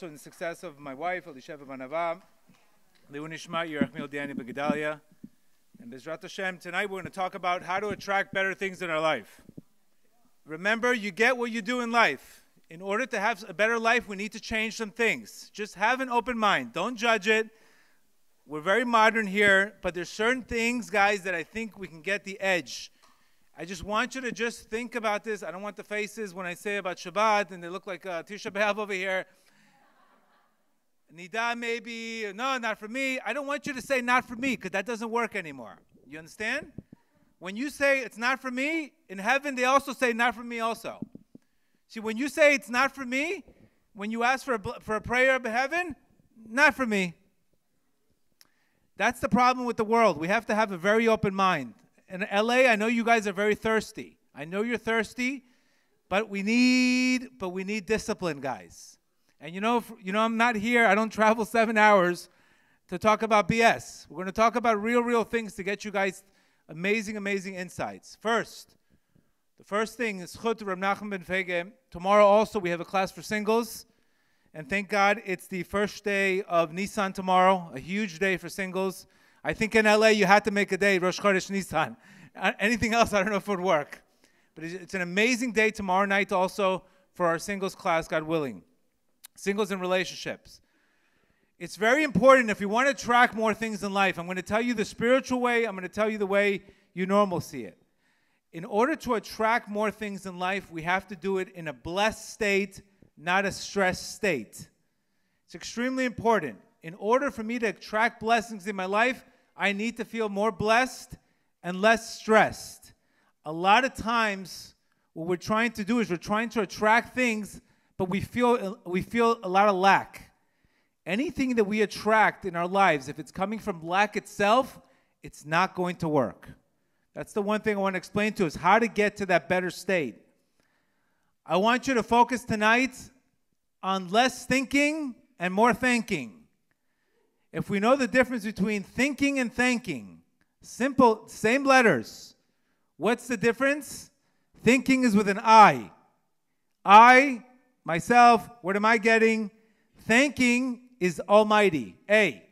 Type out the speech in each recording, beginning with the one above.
also in the success of my wife, Elisheva Banava, Leunishma Yerachmiel Diani Gedale. And Bezrat Hashem, tonight we're going to talk about how to attract better things in our life. Remember, you get what you do in life. In order to have a better life, we need to change some things. Just have an open mind. Don't judge it. We're very modern here, but there's certain things, guys, that I think we can get the edge. I just want you to just think about this. I don't want the faces when I say about Shabbat, and they look like Tisha B'Av over here. Nida maybe, no, not for me. I don't want you to say not for me, because that doesn't work anymore. You understand? When you say it's not for me, in heaven they also say not for me also. See, when you say it's not for me, when you ask for a prayer of heaven, not for me. That's the problem with the world. We have to have a very open mind. In LA, I know you guys are very thirsty. I know you're thirsty, but we need discipline, guys. And you know, I'm not here. I don't travel 7 hours to talk about BS. We're going to talk about real things to get you guys amazing insights. First, the first thing is Chut Reb Nachman ben Fege. Tomorrow also we have a class for singles. And thank God it's the first day of Nisan tomorrow, a huge day for singles. I think in LA you had to make a day, Rosh Chodesh Nisan. Anything else, I don't know if it would work. But it's an amazing day tomorrow night also for our singles class, God willing. Singles and relationships. It's very important if you want to attract more things in life. I'm going to tell you the spiritual way. I'm going to tell you the way you normally see it. In order to attract more things in life, we have to do it in a blessed state, not a stressed state. It's extremely important. In order for me to attract blessings in my life, I need to feel more blessed and less stressed. A lot of times, what we're trying to do is we're trying to attract things, but we feel a lot of lack. Anything that we attract in our lives, if it's coming from lack itself, it's not going to work. That's the one thing I want to explain to us, how to get to that better state. I want you to focus tonight on less thinking and more thanking. If we know the difference between thinking and thanking, simple, same letters. What's the difference? Thinking is with an I. I, myself, what am I getting? Thanking is Almighty, A.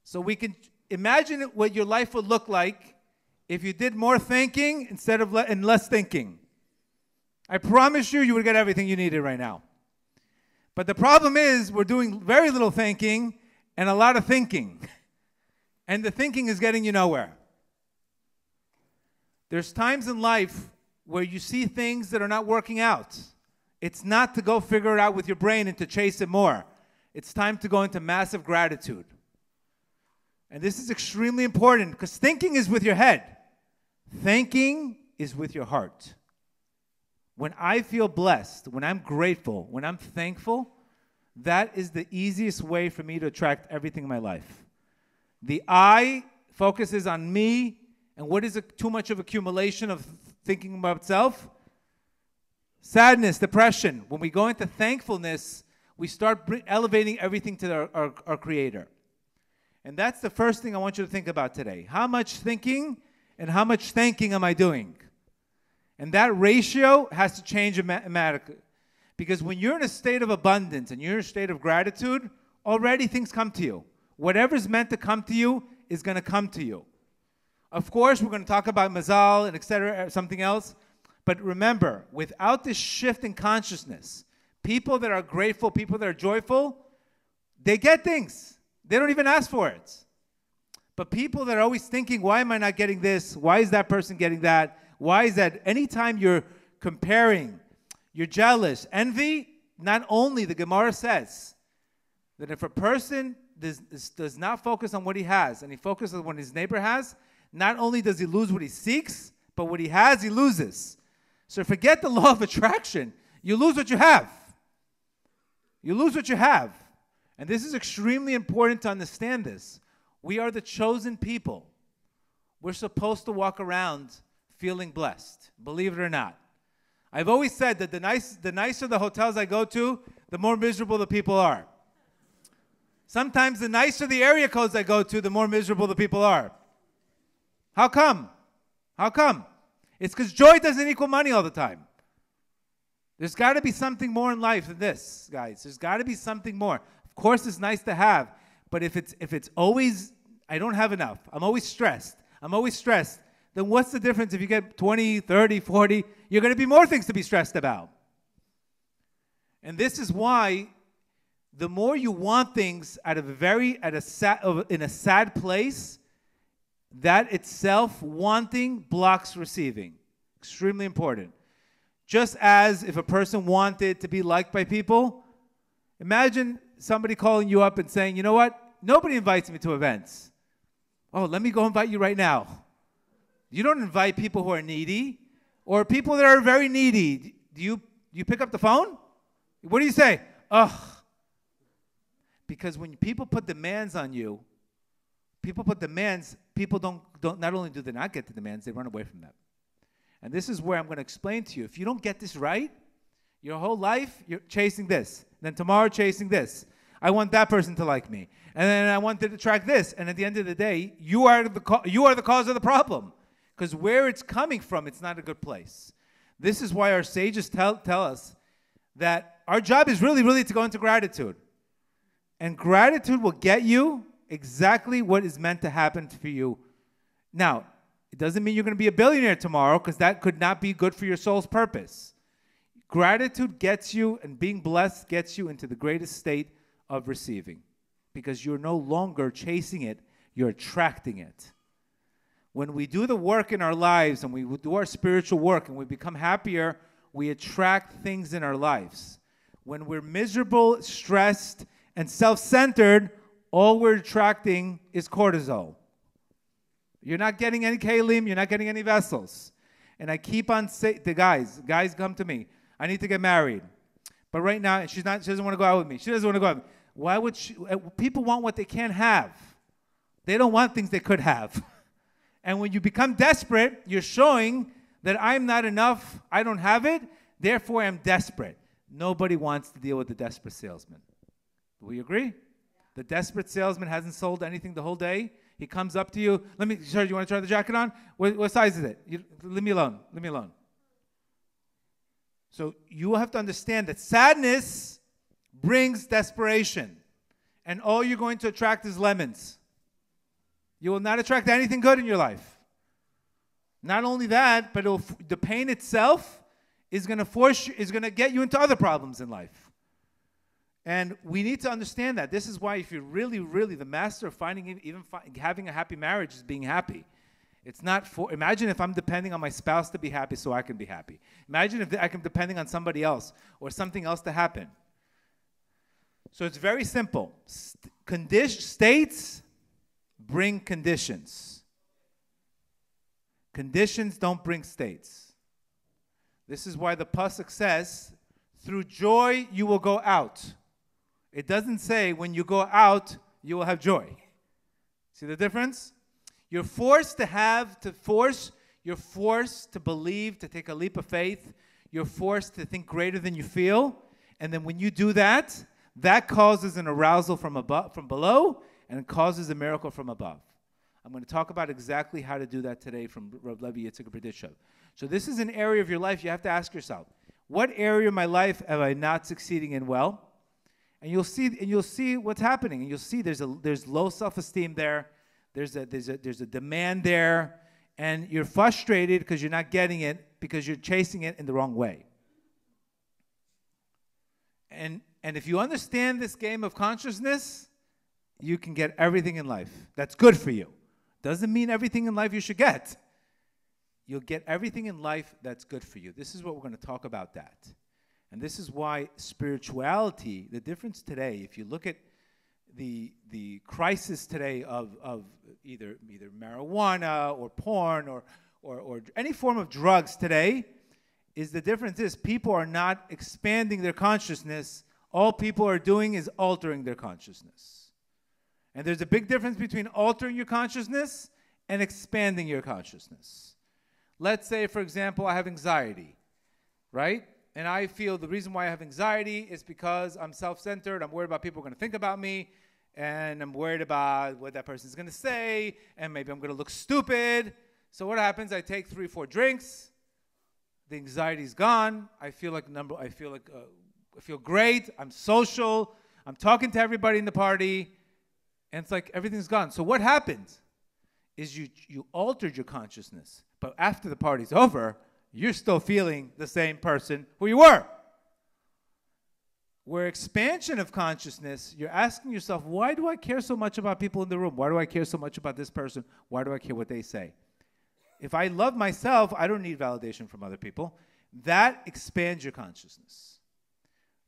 So we can imagine what your life would look like if you did more thinking instead of and less thinking. I promise you would get everything you needed right now. But the problem is we're doing very little thinking and a lot of thinking. And the thinking is getting you nowhere. There's times in life where you see things that are not working out. It's not to go figure it out with your brain and to chase it more. It's time to go into massive gratitude. And this is extremely important because thinking is with your head. Thinking is with your heart. When I feel blessed, when I'm grateful, when I'm thankful, that is the easiest way for me to attract everything in my life. The I focuses on me, and what is too much of accumulation of thinking about self? Sadness, depression. When we go into thankfulness, we start elevating everything to our Creator. And that's the first thing I want you to think about today. How much thinking and how much thanking am I doing? And that ratio has to change automatically. Because when you're in a state of abundance and you're in a state of gratitude, already things come to you. Whatever's meant to come to you is going to come to you. Of course, we're going to talk about mazal and etc., something else. But remember, without this shift in consciousness, people that are grateful, people that are joyful, they get things. They don't even ask for it. But people that are always thinking, why am I not getting this? Why is that person getting that? Why is that? Anytime you're comparing, you're jealous, envy, not only the Gemara says that if a person does not focus on what he has and he focuses on what his neighbor has, not only does he lose what he seeks, but what he has, he loses. So forget the law of attraction. You lose what you have. You lose what you have. And this is extremely important to understand this. We are the chosen people. We're supposed to walk around feeling blessed, believe it or not. I've always said that the nicer the hotels I go to, the more miserable the people are. Sometimes the nicer the area codes I go to, the more miserable the people are. How come? How come? It's because joy doesn't equal money all the time. There's got to be something more in life than this, guys. There's got to be something more. Of course, it's nice to have, but if it's always, I don't have enough, I'm always stressed, then what's the difference if you get 20, 30, 40? You're going to be more things to be stressed about. And this is why the more you want things in a sad place, that itself, wanting, blocks receiving. Extremely important. Just as if a person wanted to be liked by people, imagine somebody calling you up and saying, you know what? Nobody invites me to events. Oh, let me go invite you right now. You don't invite people who are needy or people that are very needy. Do you pick up the phone? What do you say? Ugh. Because when people put demands on you, people don't not only do they not get the demands, they run away from them. And this is where I'm going to explain to you. If you don't get this right, your whole life, you're chasing this. Then tomorrow, chasing this. I want that person to like me. And then I want to attract this. And at the end of the day, you are the cause of the problem. Because where it's coming from, it's not a good place. This is why our sages tell us that our job is really, really to go into gratitude. And gratitude will get you exactly what is meant to happen for you. Now, it doesn't mean you're going to be a billionaire tomorrow, because that could not be good for your soul's purpose. Gratitude gets you, and being blessed gets you into the greatest state of receiving, because you're no longer chasing it, you're attracting it. When we do the work in our lives and we do our spiritual work and we become happier, we attract things in our lives. When we're miserable, stressed, and self-centered, all we're attracting is cortisol. You're not getting any kalim, you're not getting any vessels. And I keep on saying, the guys come to me, I need to get married. But right now, she doesn't want to go out with me. She doesn't want to go out with me. Why would she? People want what they can't have. They don't want things they could have. And when you become desperate, you're showing that I'm not enough, I don't have it, therefore I'm desperate. Nobody wants to deal with the desperate salesman. Do we agree? The desperate salesman hasn't sold anything the whole day. He comes up to you, sir, you want to try the jacket on? What size is it? Leave me alone. Leave me alone. So you have to understand that sadness brings desperation. And all you're going to attract is lemons. You will not attract anything good in your life. Not only that, but the pain itself is going to get you into other problems in life. And we need to understand that. This is why if you're really, really the master of having a happy marriage is being happy. It's not imagine if I'm depending on my spouse to be happy so I can be happy. Imagine if I'm depending on somebody else or something else to happen. So it's very simple. States bring conditions. Conditions don't bring states. This is why the pasuk says, through joy you will go out. It doesn't say when you go out, you will have joy. See the difference? You're forced you're forced to believe, to take a leap of faith. You're forced to think greater than you feel. And then when you do that, that causes an arousal from below, and it causes a miracle from above. I'm going to talk about exactly how to do that today from Rav Levi Yitzchak Berditchev. So this is an area of your life you have to ask yourself, what area of my life am I not succeeding in well? And you'll see what's happening. And you'll see there's low self-esteem there. There's a demand there. And you're frustrated because you're not getting it, because you're chasing it in the wrong way. And if you understand this game of consciousness, you can get everything in life that's good for you. Doesn't mean everything in life you should get. You'll get everything in life that's good for you. This is what we're going to talk about that. And this is why spirituality, the difference today, if you look at the crisis today of either marijuana or porn or any form of drugs today, is the difference is people are not expanding their consciousness. All people are doing is altering their consciousness. And there's a big difference between altering your consciousness and expanding your consciousness. Let's say, for example, I have anxiety, right? And I feel the reason why I have anxiety is because I'm self-centered. I'm worried about people going to think about me. And I'm worried about what that person's going to say. And maybe I'm going to look stupid. So what happens? I take 3 or 4 drinks. The anxiety's gone. I feel great. I'm social. I'm talking to everybody in the party. And it's like everything's gone. So what happened is you altered your consciousness. But after the party's over, you're still feeling the same person who you were. Where expansion of consciousness, you're asking yourself, why do I care so much about people in the room? Why do I care so much about this person? Why do I care what they say? If I love myself, I don't need validation from other people. That expands your consciousness.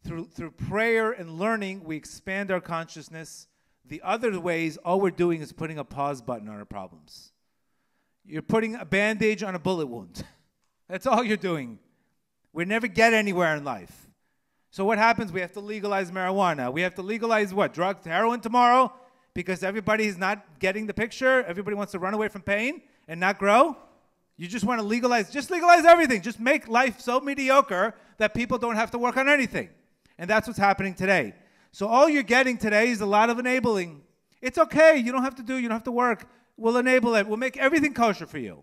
Through prayer and learning, we expand our consciousness. The other ways, all we're doing is putting a pause button on our problems. You're putting a bandage on a bullet wound. That's all you're doing. We never get anywhere in life. So what happens? We have to legalize marijuana. We have to legalize what? Drugs, heroin tomorrow? Because everybody is not getting the picture. Everybody wants to run away from pain and not grow. You just want to legalize everything. Just make life so mediocre that people don't have to work on anything. And that's what's happening today. So all you're getting today is a lot of enabling. It's okay. You don't have to work. We'll enable it. We'll make everything kosher for you.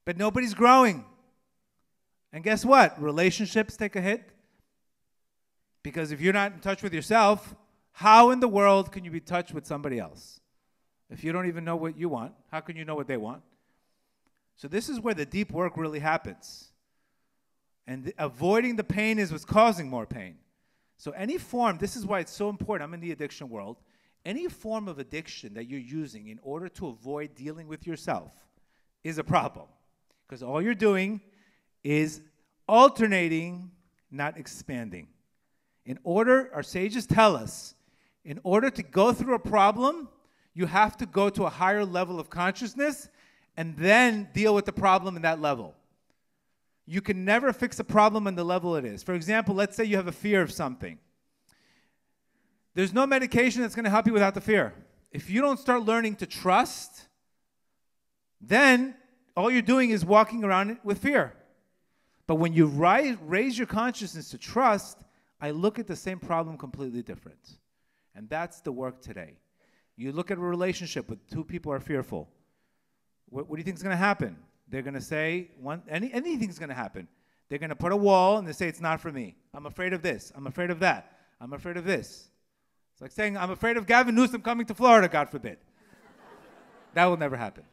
But nobody's growing. And guess what? Relationships take a hit. Because if you're not in touch with yourself, how in the world can you be in touch with somebody else? If you don't even know what you want, how can you know what they want? So this is where the deep work really happens. And avoiding the pain is what's causing more pain. So any form, this is why it's so important. I'm in the addiction world. Any form of addiction that you're using in order to avoid dealing with yourself is a problem. Because all you're doing is alternating, not expanding. Our sages tell us, in order to go through a problem, you have to go to a higher level of consciousness and then deal with the problem in that level. You can never fix a problem on the level it is. For example, let's say you have a fear of something. There's no medication that's going to help you without the fear. If you don't start learning to trust, then all you're doing is walking around with fear. But when you raise your consciousness to trust, I look at the same problem completely different. And that's the work today. You look at a relationship with two people are fearful. What do you think is going to happen? They're going to say, anything's going to happen. They're going to put a wall and they say, it's not for me. I'm afraid of this. I'm afraid of that. I'm afraid of this. It's like saying, I'm afraid of Gavin Newsom coming to Florida, God forbid. That will never happen.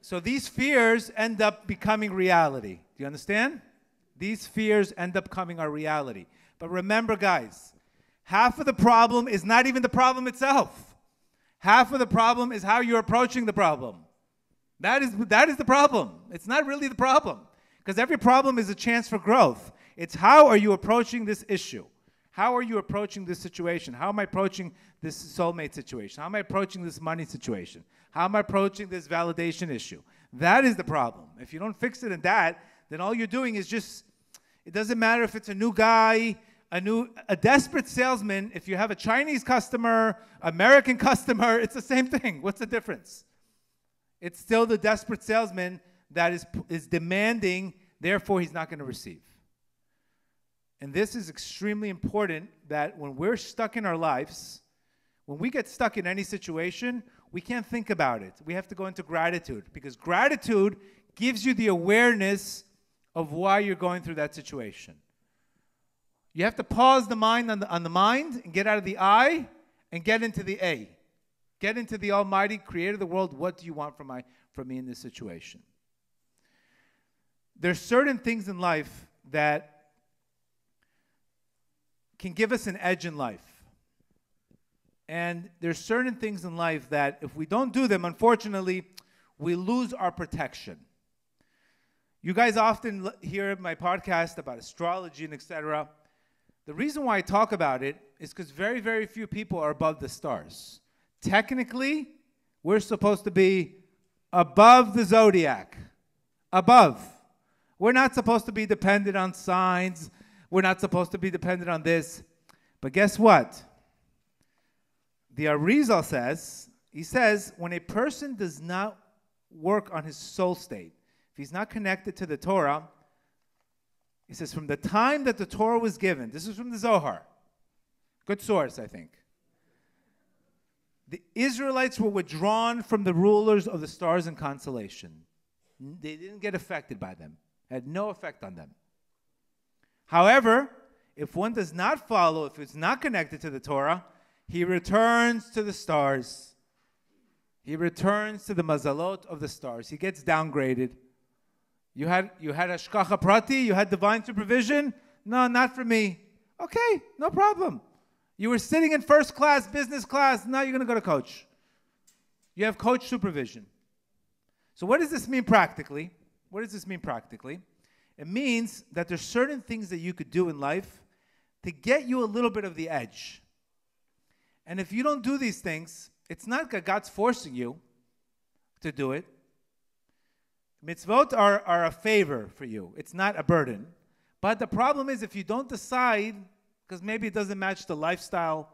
So these fears end up becoming reality. Do you understand? These fears end up becoming our reality. But remember, guys, half of the problem is not even the problem itself. Half of the problem is how you're approaching the problem. That is the problem. It's not really the problem. Because every problem is a chance for growth. It's how are you approaching this issue? How are you approaching this situation? How am I approaching this soulmate situation? How am I approaching this money situation? How am I approaching this validation issue? That is the problem. If you don't fix it in that, then all you're doing is just, it doesn't matter if it's a new guy, a desperate salesman. If you have a Chinese customer, American customer, it's the same thing. What's the difference? It's still the desperate salesman that is demanding, therefore he's not going to receive. And this is extremely important, that when we're stuck in our lives, when we get stuck in any situation, we can't think about it. We have to go into gratitude, because gratitude gives you the awareness of why you're going through that situation. You have to pause the mind on the mind and get out of the I and get into the A. Get into the Almighty, creator of the world. What do you want from me in this situation? There's certain things in life that can give us an edge in life. And there's certain things in life that if we don't do them, unfortunately, we lose our protection. You guys often hear my podcast about astrology and etc. The reason why I talk about it is because very, very few people are above the stars. Technically, we're supposed to be above the zodiac. Above. We're not supposed to be dependent on signs. We're not supposed to be dependent on this. But guess what? The Arizal says, he says, when a person does not work on his soul state, if he's not connected to the Torah, he says, from the time that the Torah was given, this is from the Zohar, good source, I think. The Israelites were withdrawn from the rulers of the stars and constellation. They didn't get affected by them. Had no effect on them. However, if one does not follow, if it's not connected to the Torah, he returns to the stars. He returns to the mazalot of the stars. He gets downgraded. You had hashgacha prati, you had divine supervision. No, not for me. Okay, no problem. You were sitting in first class, business class. Now you're going to go to coach. You have coach supervision. So what does this mean practically? What does this mean practically? It means that there's certain things that you could do in life to get you a little bit of the edge. And if you don't do these things, it's not that God's forcing you to do it. Mitzvot are a favor for you. It's not a burden. But the problem is if you don't decide, because maybe it doesn't match the lifestyle,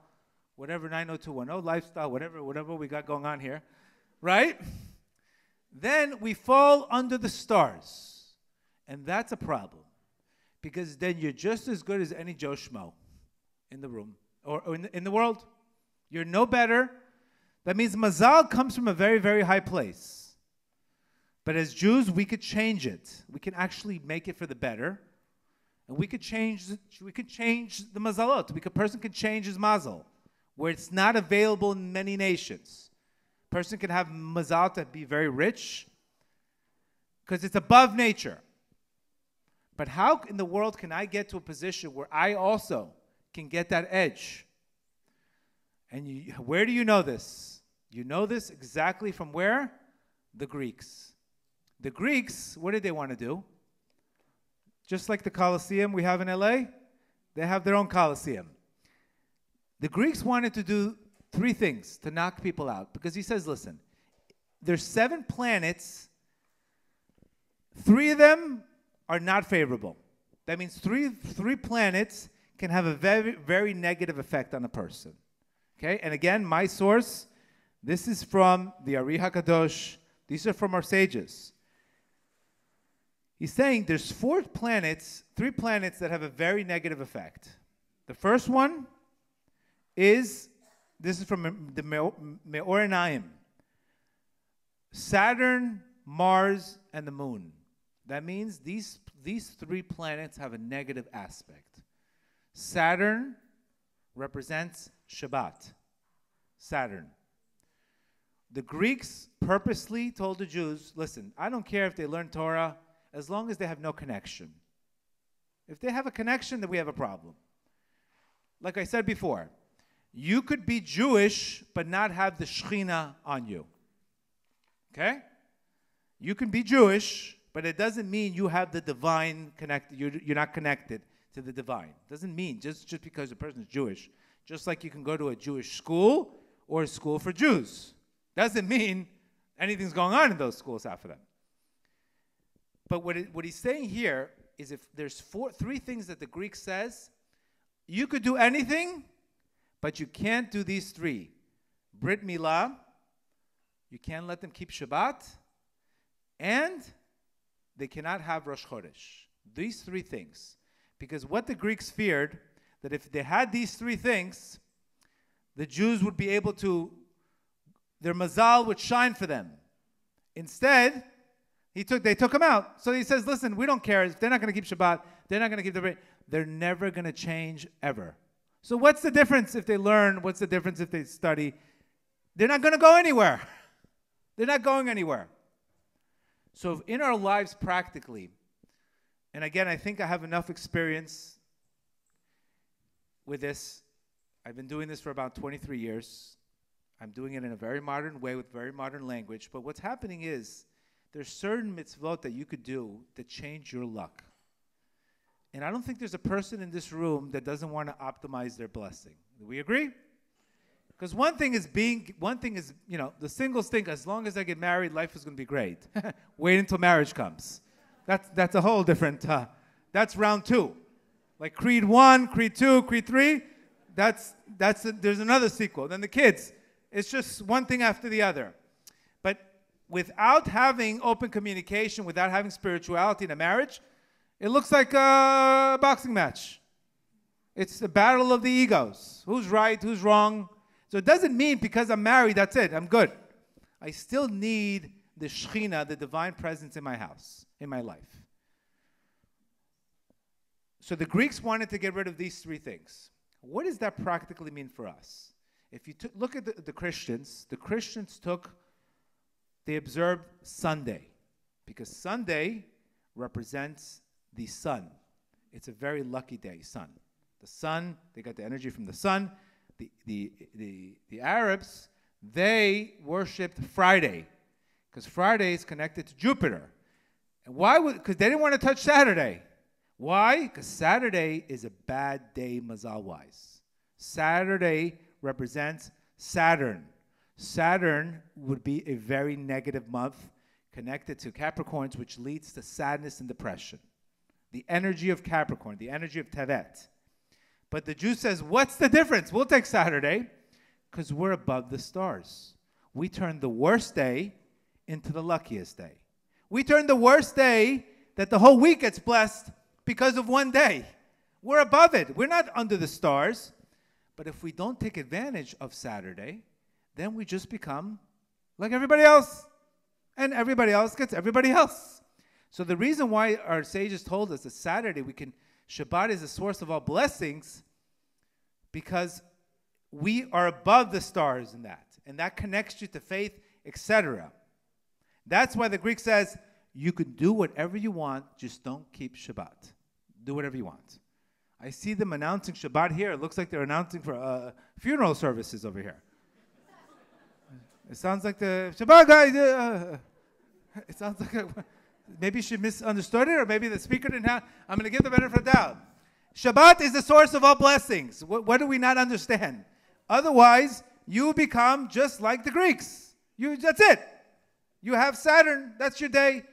whatever 90210 lifestyle, whatever we got going on here, right? Then we fall under the stars. And that's a problem. Because then you're just as good as any Joe Schmo in the room or in the world. You're no better. That means mazal comes from a very, very high place. But as Jews, we could change it. We can actually make it for the better. And we could change the mazalot. A person can change his mazal, where it's not available in many nations. A person can have mazal to be very rich, because it's above nature. But how in the world can I get to a position where I also can get that edge? And where do you know this? You know this exactly from where? The Greeks. The Greeks, what did they want to do? Just like the Colosseum we have in LA, they have their own Colosseum. The Greeks wanted to do 3 things to knock people out. Because he says, listen, there's 7 planets. 3 of them are not favorable. That means three planets can have a very, very negative effect on a person. Okay? And again, my source, this is from the Ari HaKadosh. These are from our sages. He's saying there's 3 planets that have a very negative effect. The first one is, this is from the Me'oranayim. Saturn, Mars, and the Moon. That means these 3 planets have a negative aspect. Saturn represents Shabbat. Saturn. The Greeks purposely told the Jews, listen, I don't care if they learn Torah as long as they have no connection. If they have a connection, then we have a problem. Like I said before, you could be Jewish but not have the Shekhinah on you. Okay? You can be Jewish, but it doesn't mean you have the divine connected. You're not connected to the divine. It doesn't mean just because a person is Jewish. Just like you can go to a Jewish school or a school for Jews. Doesn't mean anything's going on in those schools after that. But what he's saying here is if there's 3 things that the Greek says, you could do anything, but you can't do these 3. Brit Milah, you can't let them keep Shabbat, and they cannot have Rosh Chodesh. These 3 things. Because what the Greeks feared, that if they had these 3 things, the Jews would be able to, their mazal would shine for them. Instead, they took them out. So he says, listen, we don't care. If they're not going to keep Shabbat, they're not going to keep they're never going to change ever. So what's the difference if they learn? What's the difference if they study? They're not going to go anywhere. They're not going anywhere. So in our lives practically, and again, I think I have enough experience with this. I've been doing this for about 23 years. I'm doing it in a very modern way with very modern language. But what's happening is there's certain mitzvot that you could do to change your luck. And I don't think there's a person in this room that doesn't want to optimize their blessing. Do we agree? Because one thing is, the singles think, as long as I get married, life is going to be great. Wait until marriage comes. That's a whole different, that's round 2. Like Creed 1, Creed 2, Creed 3, there's another sequel. Then the kids, it's just one thing after the other. But without having open communication, without having spirituality in a marriage, it looks like a boxing match. It's the battle of the egos. Who's right? Who's wrong? It's So it doesn't mean because I'm married, that's it, I'm good. I still need the Shekhinah, the divine presence in my house, in my life. So the Greeks wanted to get rid of these three things. What does that practically mean for us? If you look at the Christians they observed Sunday, because Sunday represents the sun. It's a very lucky day, sun. The sun, they got the energy from the sun. The Arabs, they worshipped Friday, because Friday is connected to Jupiter. And why? Because they didn't want to touch Saturday. Why? Because Saturday is a bad day, mazal-wise. Saturday represents Saturn. Saturn would be a very negative month connected to Capricorns, which leads to sadness and depression. The energy of Capricorn, the energy of Tevet. But the Jew says, what's the difference? We'll take Saturday because we're above the stars. We turn the worst day into the luckiest day. We turn the worst day that the whole week gets blessed because of one day. We're above it. We're not under the stars. But if we don't take advantage of Saturday, then we just become like everybody else. And everybody else gets everybody else. So the reason why our sages told us that Saturday Shabbat is the source of all blessings, because we are above the stars in that. And that connects you to faith, etc. That's why the Greek says, you can do whatever you want, just don't keep Shabbat. Do whatever you want. I see them announcing Shabbat here. It looks like they're announcing for funeral services over here. It sounds like the Shabbat guy. It sounds like maybe she misunderstood it, or maybe the speaker didn't have. I'm going to give the benefit of the doubt. Shabbat is the source of all blessings. What do we not understand? Otherwise, you become just like the Greeks. That's it. You have Saturn. That's your day.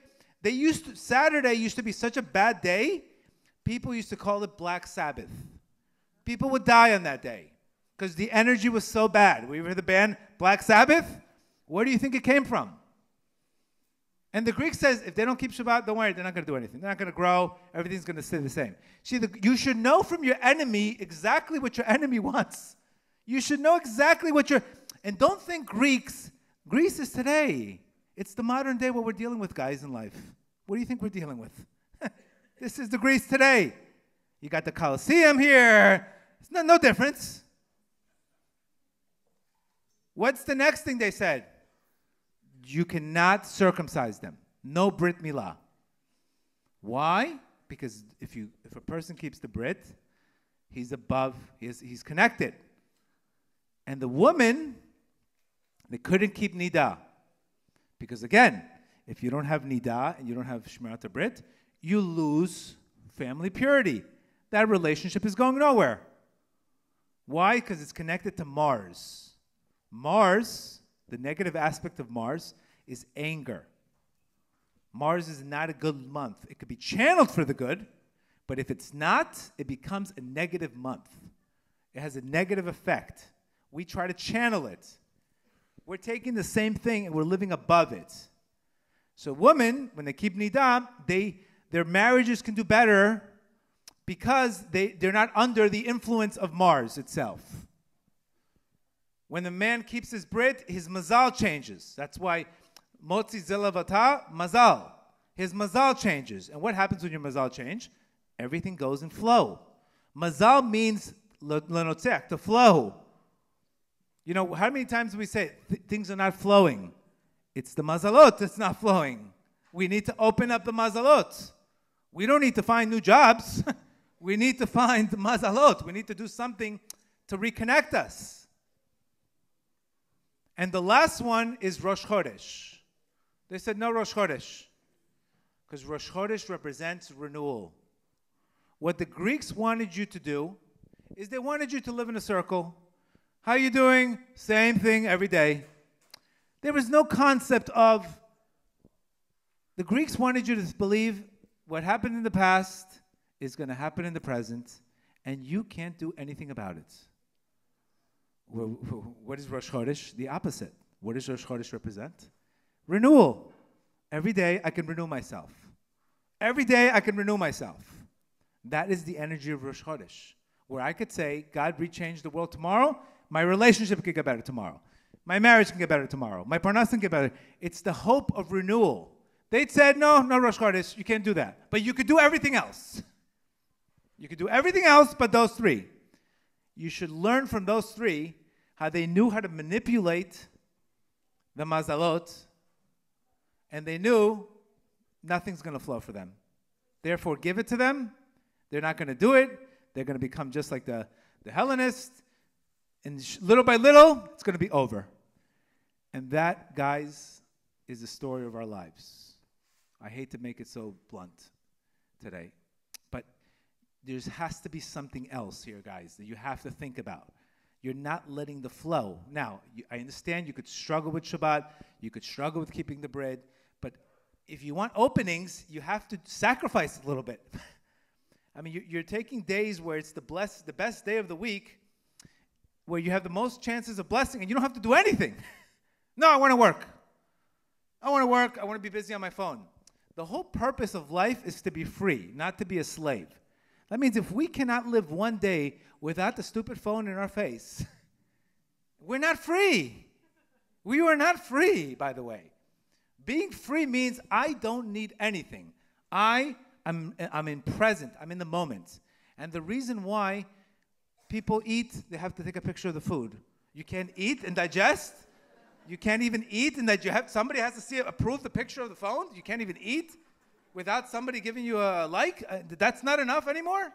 Saturday used to be such a bad day. People used to call it Black Sabbath. People would die on that day because the energy was so bad. We heard the band Black Sabbath? Where do you think it came from? And the Greek says, if they don't keep Shabbat, don't worry, they're not going to do anything. They're not going to grow. Everything's going to stay the same. See, you should know from your enemy exactly what your enemy wants. You should know exactly and don't think Greece is today. It's the modern day what we're dealing with, guys, in life. What do you think we're dealing with? This is the Greece today. You got the Colosseum here. It's no difference. What's the next thing they said? You cannot circumcise them. No Brit Milah. Why? Because if a person keeps the Brit, he's above, he's connected. And the woman, they couldn't keep Nidah. Because again, if you don't have Nidah and you don't have Shmirat Brit, you lose family purity. That relationship is going nowhere. Why? Because it's connected to Mars. Mars, the negative aspect of Mars, is anger. Mars is not a good month. It could be channeled for the good, but if it's not, it becomes a negative month. It has a negative effect. We try to channel it. We're taking the same thing and we're living above it. So women, when they keep Nidah, their marriages can do better because they're not under the influence of Mars itself. When the man keeps his Brit, his mazal changes. That's why Motzi Zelavata, mazal. His mazal changes. And what happens when your mazal change? Everything goes in flow. Mazal means lenotzech, to flow. You know, how many times do we say things are not flowing? It's the mazalot that's not flowing. We need to open up the mazalot. We don't need to find new jobs. We need to find the mazalot. We need to do something to reconnect us. And the last one is Rosh Chodesh. They said no Rosh Chodesh, because Rosh Chodesh represents renewal. What the Greeks wanted you to do is they wanted you to live in a circle. How are you doing? Same thing every day. There was no concept of, the Greeks wanted you to believe what happened in the past is going to happen in the present, and you can't do anything about it. What is Rosh Chodesh? The opposite. What does Rosh Chodesh represent? Renewal. Every day I can renew myself. Every day I can renew myself. That is the energy of Rosh Chodesh, where I could say, God, rechange the world tomorrow. My relationship could get better tomorrow. My marriage can get better tomorrow. My parnas can get better. It's the hope of renewal. They said, no Rosh Chodesh, you can't do that. But you could do everything else. You could do everything else but those three. You should learn from those three how they knew how to manipulate the mazalot, and they knew nothing's going to flow for them. Therefore, give it to them. They're not going to do it. They're going to become just like the Hellenists. And little by little, it's going to be over. And that, guys, is the story of our lives. I hate to make it so blunt today, but there has to be something else here, guys, that you have to think about. You're not letting the flow. Now, I understand you could struggle with Shabbat, you could struggle with keeping the bread, but if you want openings, you have to sacrifice a little bit. I mean, you're taking days where it's the best day of the week, where you have the most chances of blessing, and you don't have to do anything. No, I want to work. I want to be busy on my phone. The whole purpose of life is to be free, not to be a slave. That means if we cannot live one day without the stupid phone in our face, we're not free. We are not free, by the way. Being free means I don't need anything. I'm in present. I'm in the moment. And the reason why people eat, they have to take a picture of the food. You can't eat and digest. You can't even eat and somebody has to approve the picture of the phone. You can't even eat without somebody giving you a like. That's not enough anymore.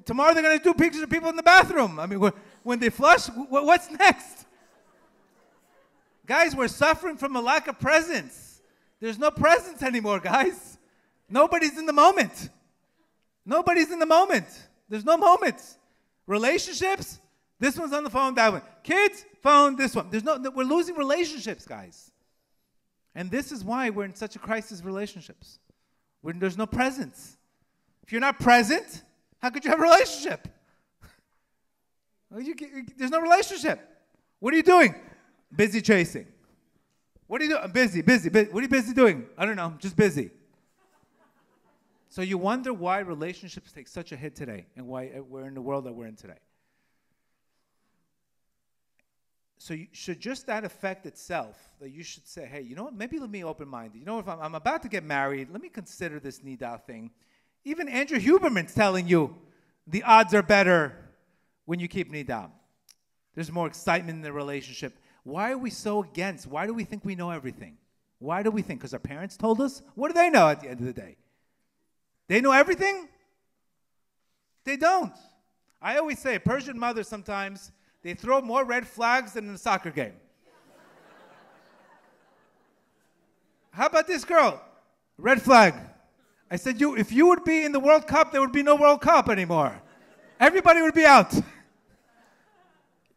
Tomorrow they're going to do pictures of people in the bathroom. I mean, when they flush, what's next? Guys, we're suffering from a lack of presence. There's no presence anymore, guys. Nobody's in the moment. Nobody's in the moment. There's no moments. Relationships, this one's on the phone, that one. Kids, phone, this one. We're losing relationships, guys. And this is why we're in such a crisis relationships. There's no presence. If you're not present, how could you have a relationship? There's no relationship. What are you doing? Busy chasing. What are you doing? I'm busy. What are you busy doing? I don't know, just busy. So you wonder why relationships take such a hit today and why we're in the world that we're in today. So should just that affect itself, that you should say, hey, you know what, maybe let me open-minded. You know, if I'm about to get married, let me consider this nida thing. Even Andrew Huberman's telling you the odds are better when you keep nida. There's more excitement in the relationship. Why are we so against? Why do we think we know everything? Why do we think? Because our parents told us? What do they know at the end of the day? They know everything? They don't. I always say, Persian mothers sometimes, they throw more red flags than in a soccer game. How about this girl? Red flag. I said, if you would be in the World Cup, there would be no World Cup anymore. Everybody would be out.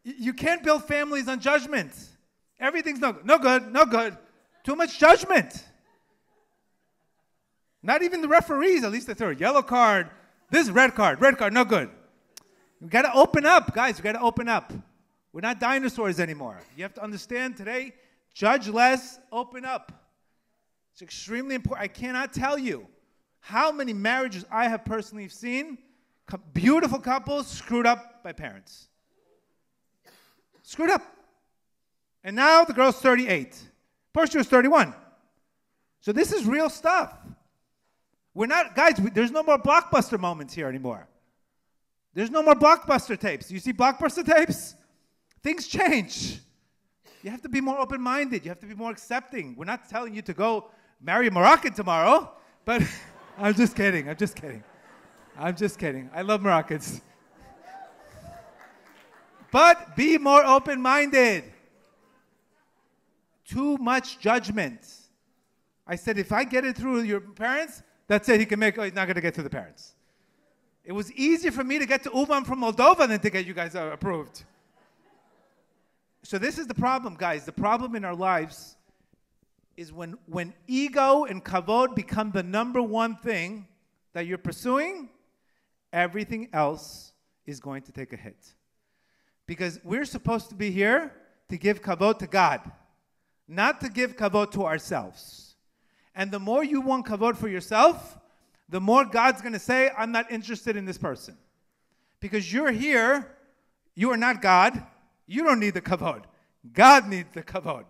You can't build families on judgment. Everything's no good. Too much judgment. Not even the referees, at least they throw a yellow card. This is red card, no good. We got to open up, guys. We got to open up. We're not dinosaurs anymore. You have to understand today, judge less, open up. It's extremely important. I cannot tell you how many marriages I have personally seen, beautiful couples screwed up by parents. Screwed up. And now the girl's 38. First she was 31. So this is real stuff. We're not, guys, there's no more Blockbuster moments here anymore. There's no more Blockbuster tapes. You see Blockbuster tapes? Things change. You have to be more open-minded. You have to be more accepting. We're not telling you to go marry a Moroccan tomorrow, but I'm just kidding. I love Moroccans. But be more open-minded. Too much judgment. I said, if I get it through your parents, that's it. He's not going to get through the parents. It was easier for me to get to Uman from Moldova than to get you guys approved. So this is the problem, guys. The problem in our lives is when ego and kavod become the number one thing that you're pursuing, everything else is going to take a hit. Because we're supposed to be here to give kavod to God, not to give kavod to ourselves. And the more you want kavod for yourself, the more God's going to say, I'm not interested in this person. Because you're here, you are not God. You don't need the kavod. God needs the kavod.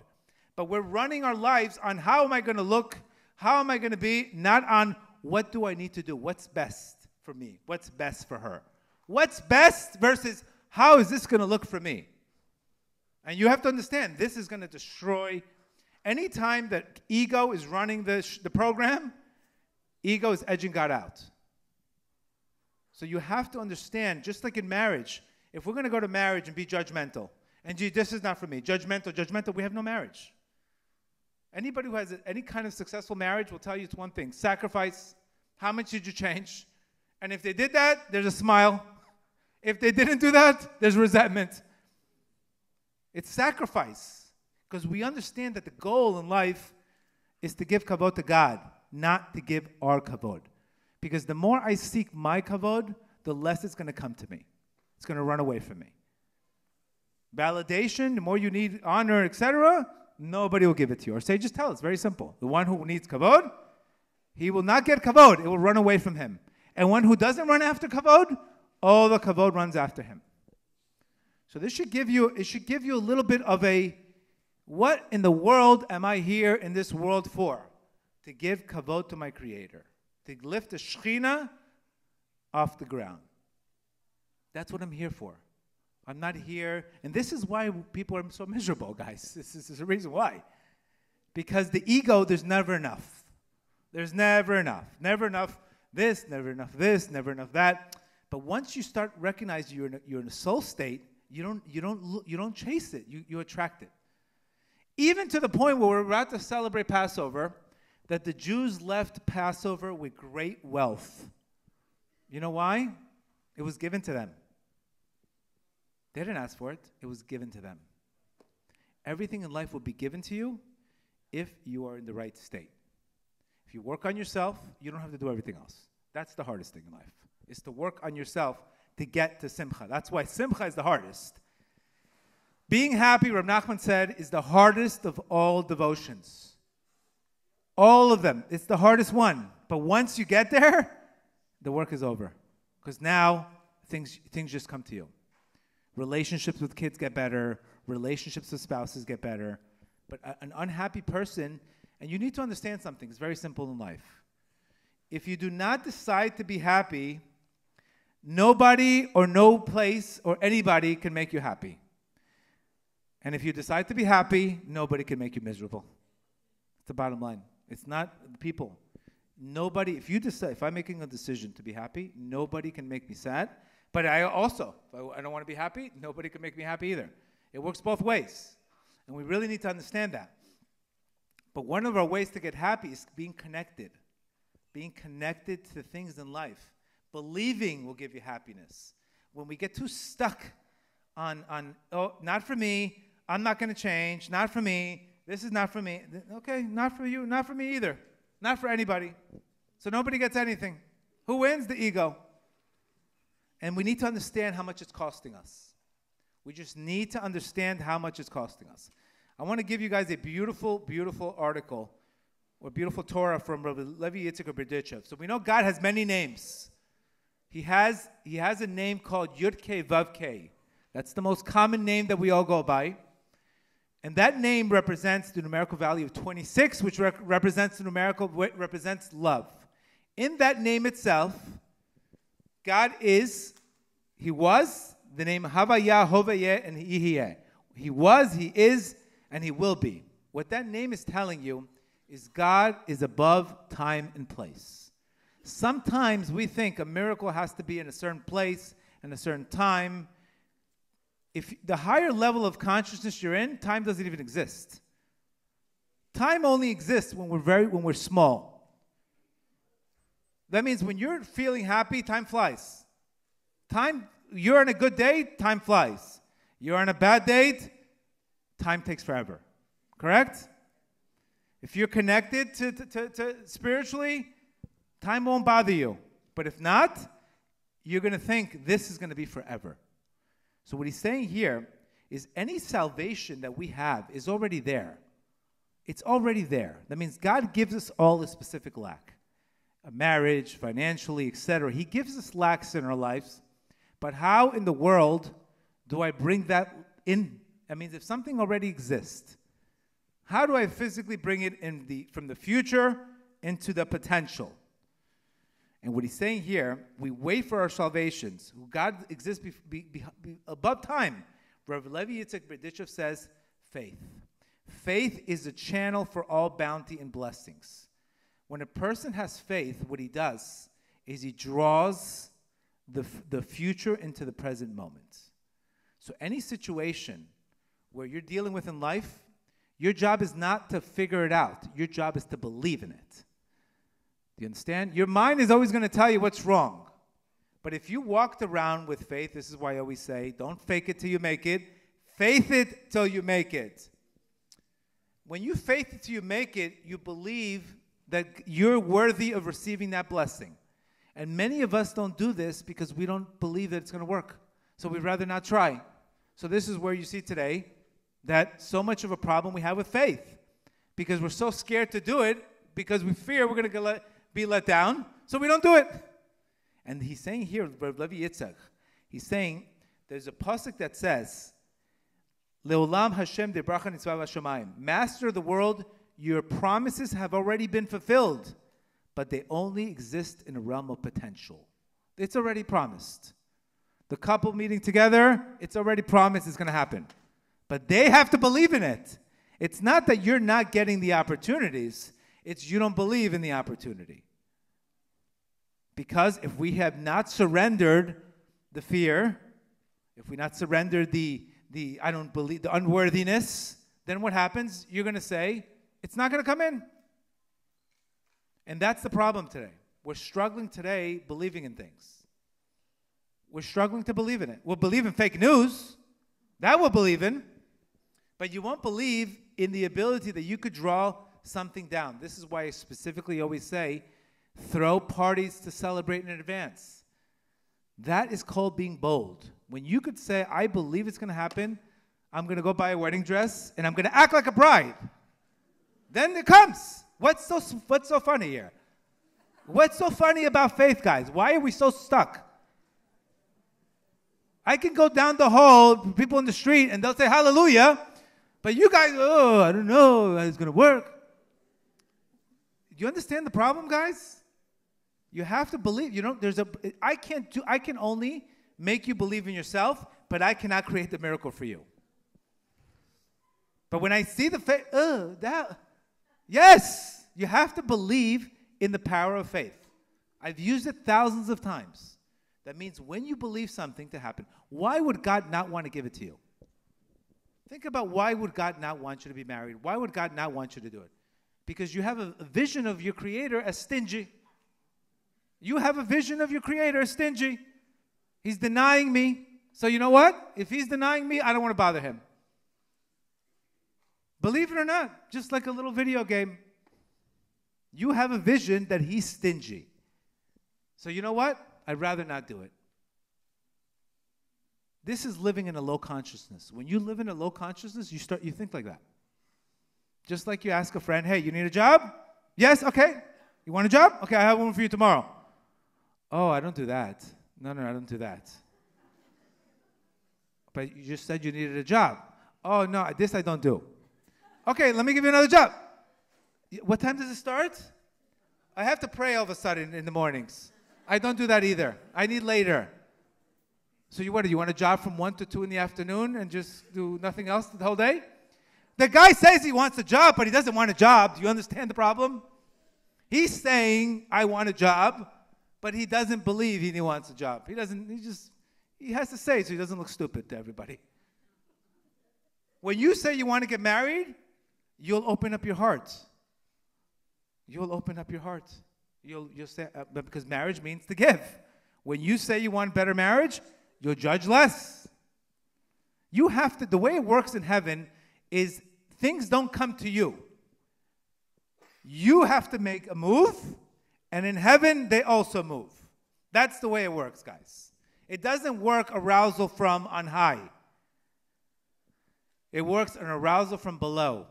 But we're running our lives on how am I going to look, how am I going to be, not on what do I need to do, what's best for me, what's best for her. What's best versus how is this going to look for me? And you have to understand, this is going to destroy. Any time that ego is running the program, ego is edging God out. So you have to understand, just like in marriage, if we're going to go to marriage and be judgmental, and gee, this is not for me, judgmental, we have no marriage. Anybody who has any kind of successful marriage will tell you it's one thing, sacrifice, how much did you change? And if they did that, there's a smile. If they didn't do that, there's resentment. It's sacrifice. Because we understand that the goal in life is to give kavod to God, not to give our kavod. Because the more I seek my kavod, the less it's going to come to me. It's going to run away from me. Validation, the more you need honor, etc., nobody will give it to you. Or say, just tell, it's very simple. The one who needs kavod, he will not get kavod. It will run away from him. And one who doesn't run after kavod, all the kavod runs after him. So this should give you, it should give you a little bit of a, what in the world am I here in this world for? To give kavod to my Creator. To lift the Shekhinah off the ground. That's what I'm here for. I'm not here, and this is why people are so miserable, guys. This is the reason why. Because the ego, there's never enough. There's never enough. Never enough this, never enough this, never enough that. But once you start recognizing you're in a soul state, you don't chase it. You attract it. Even to the point where we're about to celebrate Passover, that the Jews left Passover with great wealth. You know why? It was given to them. They didn't ask for it. It was given to them. Everything in life will be given to you if you are in the right state. If you work on yourself, you don't have to do everything else. That's the hardest thing in life, is to work on yourself to get to simcha. That's why simcha is the hardest. Being happy, Reb Nachman said, is the hardest of all devotions. All of them. It's the hardest one. But once you get there, the work is over. Because now things just come to you. Relationships with kids get better. Relationships with spouses get better. But an unhappy person, and you need to understand something. It's very simple in life. If you do not decide to be happy, nobody or no place or anybody can make you happy. And if you decide to be happy, nobody can make you miserable. It's the bottom line. It's not the people. Nobody, if I'm making a decision to be happy, nobody can make me sad. But I don't want to be happy, nobody can make me happy either. It works both ways. And we really need to understand that. But one of our ways to get happy is being connected. Being connected to things in life. Believing will give you happiness. When we get too stuck on oh, not for me, I'm not going to change, not for me, this is not for me. Okay, not for you, not for me either. Not for anybody. So nobody gets anything. Who wins? The ego. And we need to understand how much it's costing us. We just need to understand how much it's costing us. I want to give you guys a beautiful, beautiful article or beautiful Torah from Rabbi Levi Yitzchak Berdichev. So we know God has many names. He has a name called Yud-Kei Vav-Kei. That's the most common name that we all go by. And that name represents the numerical value of 26, which represents love. In that name itself, God is, He was, the name Havaya, Hovayeh, and Yihiyeh. He was, He is, and He will be. What that name is telling you is God is above time and place. Sometimes we think a miracle has to be in a certain place and a certain time. If the higher level of consciousness you're in, time doesn't even exist. Time only exists when we're small. That means when you're feeling happy, time flies. You're on a good day, time flies. You're on a bad day, time takes forever. Correct? If you're connected to spiritually, time won't bother you. But if not, you're going to think this is going to be forever. So what he's saying here is any salvation that we have is already there. It's already there. That means God gives us all a specific lack. A marriage, financially, etc. He gives us lacks in our lives. But how in the world do I bring that that means if something already exists, how do I physically bring it from the future into the potential? And what he's saying here, we wait for our salvations. God exists above time. Rav Levi Yitzchak Berditchev says, faith. Faith is a channel for all bounty and blessings. When a person has faith, what he does is he draws the future into the present moment. So any situation where you're dealing with in life, your job is not to figure it out. Your job is to believe in it. Do you understand? Your mind is always going to tell you what's wrong. But if you walked around with faith, this is why I always say, don't fake it till you make it. Faith it till you make it. When you faith it till you make it, you believe that you're worthy of receiving that blessing. And many of us don't do this because we don't believe that it's going to work. So we'd rather not try. So this is where you see today that so much of a problem we have with faith. Because we're so scared to do it because we fear we're going to be let down. So we don't do it. And he's saying here, Rav Levi Yitzchak, he's saying there's a pasuk that says, Leolam Hashem debracha nitzvah v'shamayim. Master of the world, your promises have already been fulfilled, but they only exist in a realm of potential. It's already promised. The couple meeting together, it's already promised it's going to happen. But they have to believe in it. It's not that you're not getting the opportunities. It's you don't believe in the opportunity. Because if we have not surrendered the fear, if we not surrendered the I don't believe, the unworthiness, then what happens? You're going to say, it's not going to come in. And that's the problem today. We're struggling today believing in things. We're struggling to believe in it. We'll believe in fake news. That we'll believe in. But you won't believe in the ability that you could draw something down. This is why I specifically always say, throw parties to celebrate in advance. That is called being bold. When you could say, I believe it's going to happen, I'm going to go buy a wedding dress, and I'm going to act like a bride. Then it comes. What's so funny here? What's so funny about faith, guys? Why are we so stuck? I can go down the hall, people in the street, and they'll say hallelujah, but you guys, I don't know how it's going to work. Do you understand the problem, guys? You have to believe. I can only make you believe in yourself, but I cannot create the miracle for you. But when I see the faith, yes, you have to believe in the power of faith. I've used it thousands of times. That means when you believe something to happen, why would God not want to give it to you? Think about why would God not want you to be married? Why would God not want you to do it? Because you have a vision of your Creator as stingy. You have a vision of your Creator as stingy. He's denying me. So you know what? If he's denying me, I don't want to bother him. Believe it or not, just like a little video game, you have a vision that he's stingy. So you know what? I'd rather not do it. This is living in a low consciousness. When you live in a low consciousness, you think like that. Just like you ask a friend, hey, you need a job? Yes, okay. You want a job? Okay, I have one for you tomorrow. Oh, I don't do that. No, I don't do that. But you just said you needed a job. Oh, no, this I don't do. Okay, let me give you another job. What time does it start? I have to pray all of a sudden in the mornings. I don't do that either. I need later. So you want a job from 1 to 2 in the afternoon and just do nothing else the whole day? The guy says he wants a job, but he doesn't want a job. Do you understand the problem? He's saying, I want a job, but he doesn't believe he wants a job. He has to say it so he doesn't look stupid to everybody. When you say you want to get married, you'll open up your heart. You'll open up your heart. You'll say, because marriage means to give. When you say you want better marriage, you'll judge less. You have to, the way it works in heaven is things don't come to you. You have to make a move, and in heaven, they also move. That's the way it works, guys. It doesn't work arousal from on high. It works an arousal from below.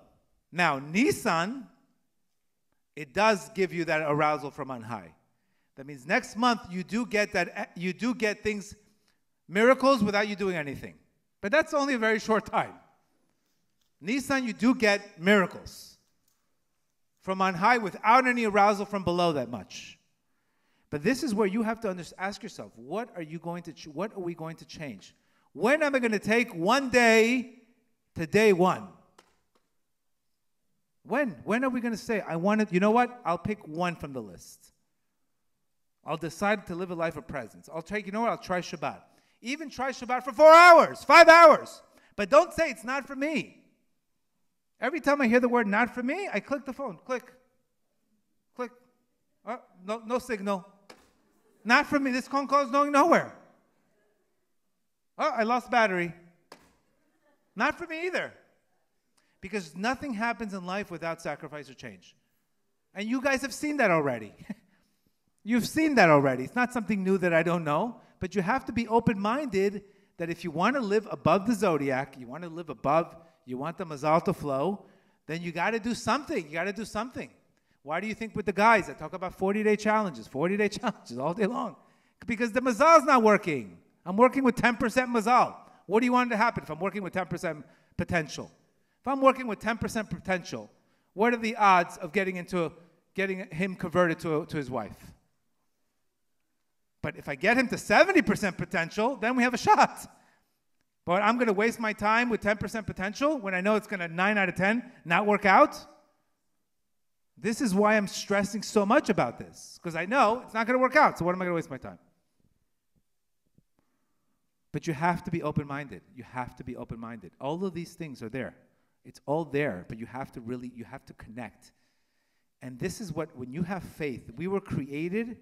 Now, Nisan, it does give you that arousal from on high. That means next month you do get things, miracles without you doing anything. But that's only a very short time. Nissan, you do get miracles from on high without any arousal from below that much. But this is where you have to ask yourself, what are we going to change? When am I going to take one day to day one? When? When are we going to say, I want it, you know what? I'll pick one from the list. I'll decide to live a life of presence. I'll try Shabbat. Even try Shabbat for 4 hours, 5 hours. But don't say it's not for me. Every time I hear the word not for me, I click the phone. Click. Click. Oh, no signal. Not for me. This phone call is going nowhere. Oh, I lost battery. Not for me either. Because nothing happens in life without sacrifice or change. And you guys have seen that already. You've seen that already. It's not something new that I don't know. But you have to be open-minded that if you want to live above the zodiac, you want to live above, you want the mazal to flow, then you got to do something. You got to do something. Why do you think with the guys that talk about 40-day challenges all day long? Because the mazal is not working. I'm working with 10% mazal. What do you want to happen if I'm working with 10% potential? If I'm working with 10% potential, what are the odds of getting him converted to his wife? But if I get him to 70% potential, then we have a shot. But I'm going to waste my time with 10% potential when I know it's going to 9 out of 10 not work out? This is why I'm stressing so much about this, because I know it's not going to work out. So what am I going to waste my time? But you have to be open-minded. You have to be open-minded. All of these things are there. It's all there, but you have to connect. And this is what, when you have faith, we were created,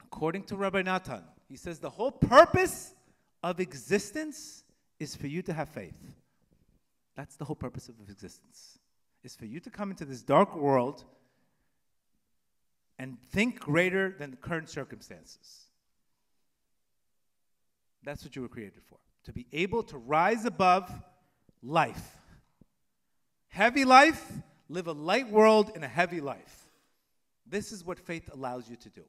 according to Rabbi Natan, he says the whole purpose of existence is for you to have faith. That's the whole purpose of existence, is for you to come into this dark world and think greater than the current circumstances. That's what you were created for, to be able to rise above life. Heavy life, live a light world in a heavy life. This is what faith allows you to do.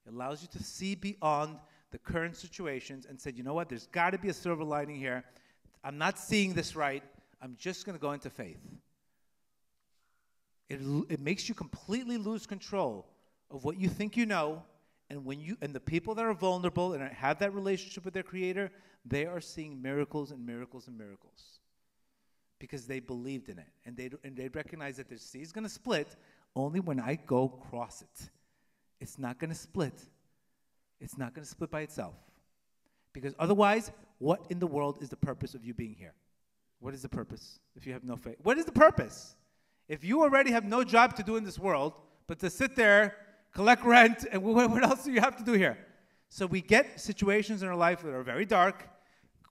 It allows you to see beyond the current situations and say, you know what, there's got to be a silver lining here. I'm not seeing this right. I'm just going to go into faith. It makes you completely lose control of what you think you know, and the people that are vulnerable and have that relationship with their Creator, they are seeing miracles and miracles and miracles because they believed in it, and they recognize that the sea is going to split only when I go cross it. It's not going to split. It's not going to split by itself. Because otherwise, what in the world is the purpose of you being here? What is the purpose if you have no faith? What is the purpose? If you already have no job to do in this world, but to sit there, collect rent, and what else do you have to do here? So we get situations in our life that are very dark,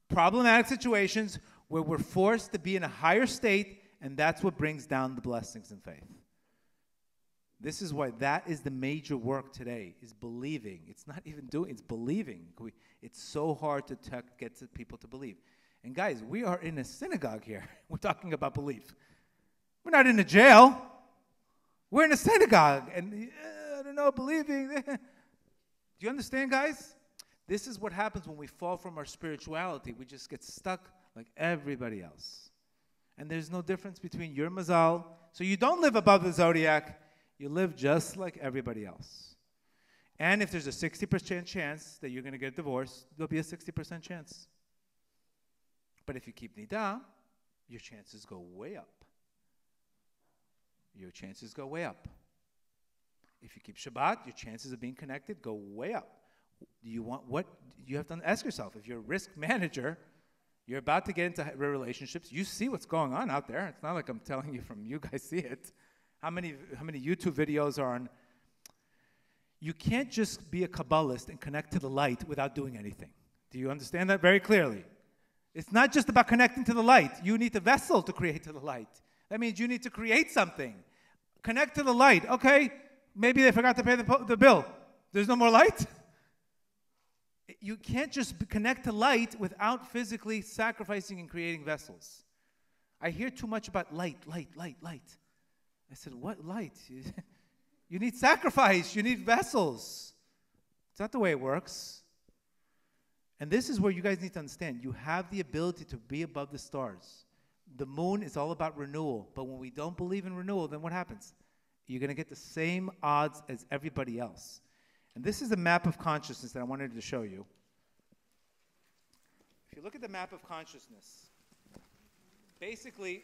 problematic situations where we're forced to be in a higher state, and that's what brings down the blessings in faith. This is why that is the major work today, is believing. It's not even doing, it's believing. It's so hard to get people to believe. And guys, we are in a synagogue here. We're talking about belief. We're not in a jail. We're in a synagogue. And I don't know, believing. Do you understand, guys? This is what happens when we fall from our spirituality. We just get stuck like everybody else. And there's no difference between your mazal. So you don't live above the zodiac. You live just like everybody else. And if there's a 60% chance that you're going to get divorced, there'll be a 60% chance. But if you keep nidah, your chances go way up. Your chances go way up. If you keep Shabbat, your chances of being connected go way up. You have to ask yourself, if you're a risk manager, you're about to get into relationships, you see what's going on out there. It's not like I'm telling you from you guys see it. How many YouTube videos are on? You can't just be a Kabbalist and connect to the light without doing anything. Do you understand that very clearly? It's not just about connecting to the light. You need the vessel to create to the light. That means you need to create something. Connect to the light. Okay, maybe they forgot to pay the bill. There's no more light? You can't just connect to light without physically sacrificing and creating vessels. I hear too much about light. I said, what light? You need sacrifice. You need vessels. It's not the way it works. And this is where you guys need to understand. You have the ability to be above the stars. The moon is all about renewal. But when we don't believe in renewal, then what happens? You're going to get the same odds as everybody else. And this is a map of consciousness that I wanted to show you. If you look at the map of consciousness, basically,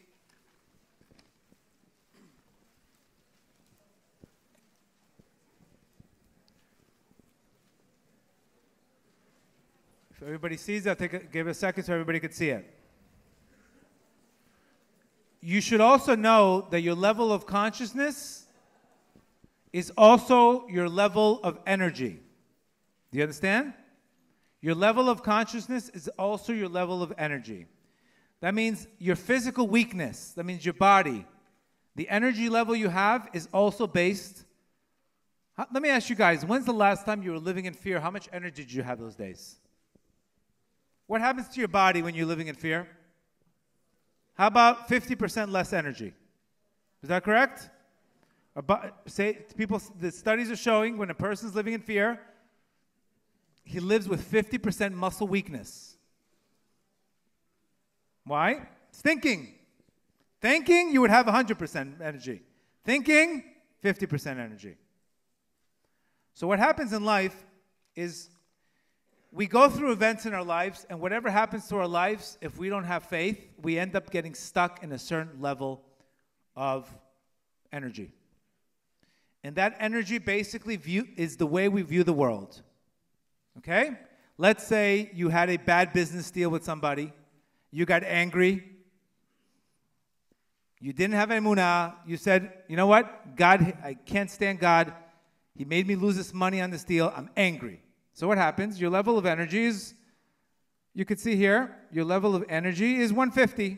if everybody sees it, I'll give it a second so everybody can see it. You should also know that your level of consciousness is also your level of energy. Do you understand? Your level of consciousness is also your level of energy. That means your physical weakness, that means your body. The energy level you have is also based. Let me ask you guys, when's the last time you were living in fear? How much energy did you have those days? What happens to your body when you're living in fear? How about 50% less energy? Is that correct? The studies are showing when a person's living in fear, he lives with 50% muscle weakness. Why? It's thinking. Thinking, you would have 100% energy. Thinking, 50% energy. So what happens in life is we go through events in our lives, and whatever happens to our lives, if we don't have faith, we end up getting stuck in a certain level of energy. And that energy basically is the way we view the world. Okay? Let's say you had a bad business deal with somebody. You got angry. You didn't have emunah. You said, you know what? God, I can't stand God. He made me lose this money on this deal. I'm angry. So what happens? Your level of energy is, you can see here, your level of energy is 150,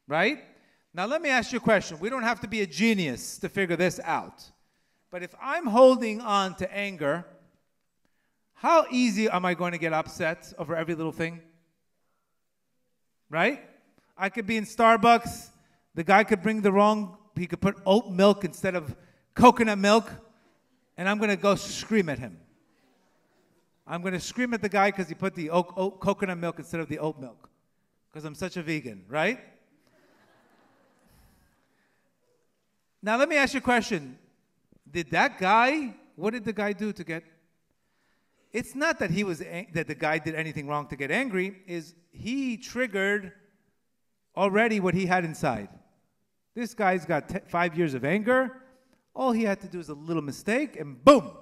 right? Now let me ask you a question. We don't have to be a genius to figure this out. But if I'm holding on to anger, how easy am I going to get upset over every little thing? Right? I could be in Starbucks. The guy could bring he could put oat milk instead of coconut milk, and I'm going to go scream at him. I'm going to scream at the guy because he put the coconut milk instead of the oat milk, because I'm such a vegan, right? Now let me ask you a question. What did the guy do to get? It's not that that the guy did anything wrong to get angry. He triggered already what he had inside. This guy's got 5 years of anger. All he had to do is a little mistake, and boom,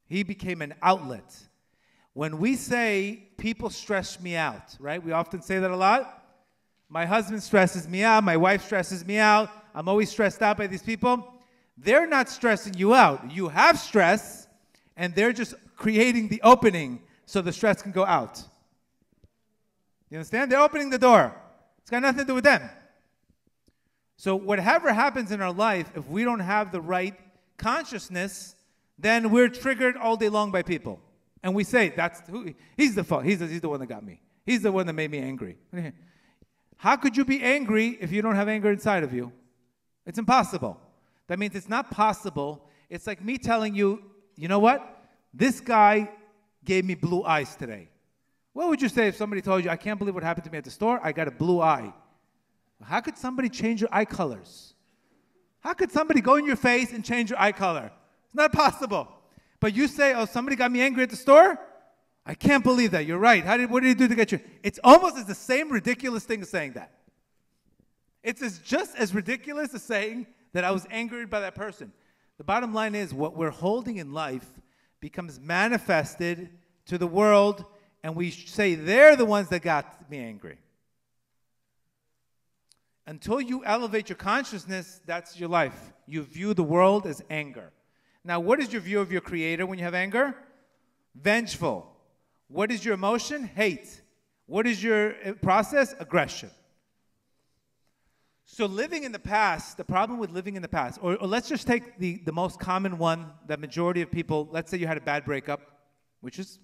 he became an outlet. When we say people stress me out, right? We often say that a lot. My husband stresses me out. My wife stresses me out. I'm always stressed out by these people. They're not stressing you out. You have stress, and they're just creating the opening so the stress can go out. You understand? They're opening the door. It's got nothing to do with them. So whatever happens in our life, if we don't have the right consciousness, then we're triggered all day long by people. And we say, he's the fault. He's the one that got me. He's the one that made me angry. How could you be angry if you don't have anger inside of you? It's impossible. That means it's not possible. It's like me telling you, you know what? This guy gave me blue eyes today. What would you say if somebody told you, I can't believe what happened to me at the store? I got a blue eye. How could somebody change your eye colors? How could somebody go in your face and change your eye color? It's not possible. But you say, oh, somebody got me angry at the store? I can't believe that. You're right. What did he do to get you? It's almost as the same ridiculous thing as saying that. It's just as ridiculous as saying that I was angered by that person. The bottom line is what we're holding in life becomes manifested to the world, and we say they're the ones that got me angry. Until you elevate your consciousness, that's your life. You view the world as anger. Now, what is your view of your Creator when you have anger? Vengeful. What is your emotion? Hate. What is your process? Aggression. So living in the past, the problem with living in the past, or let's just take the most common one, that majority of people, let's say you had a bad breakup, which is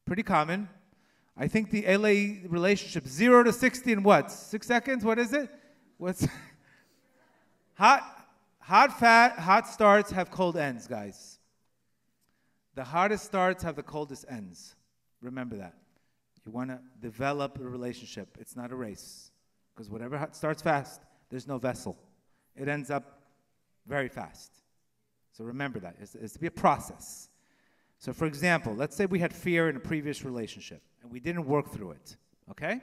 pretty common. I think the LA relationship, 0 to 60 in what? 6 seconds? What is it? What's hot starts have cold ends, guys. The hottest starts have the coldest ends. Remember that. You want to develop a relationship. It's not a race. Because whatever starts fast, there's no vessel. It ends up very fast. So remember that. It's to be a process. So for example, let's say we had fear in a previous relationship and we didn't work through it. Okay?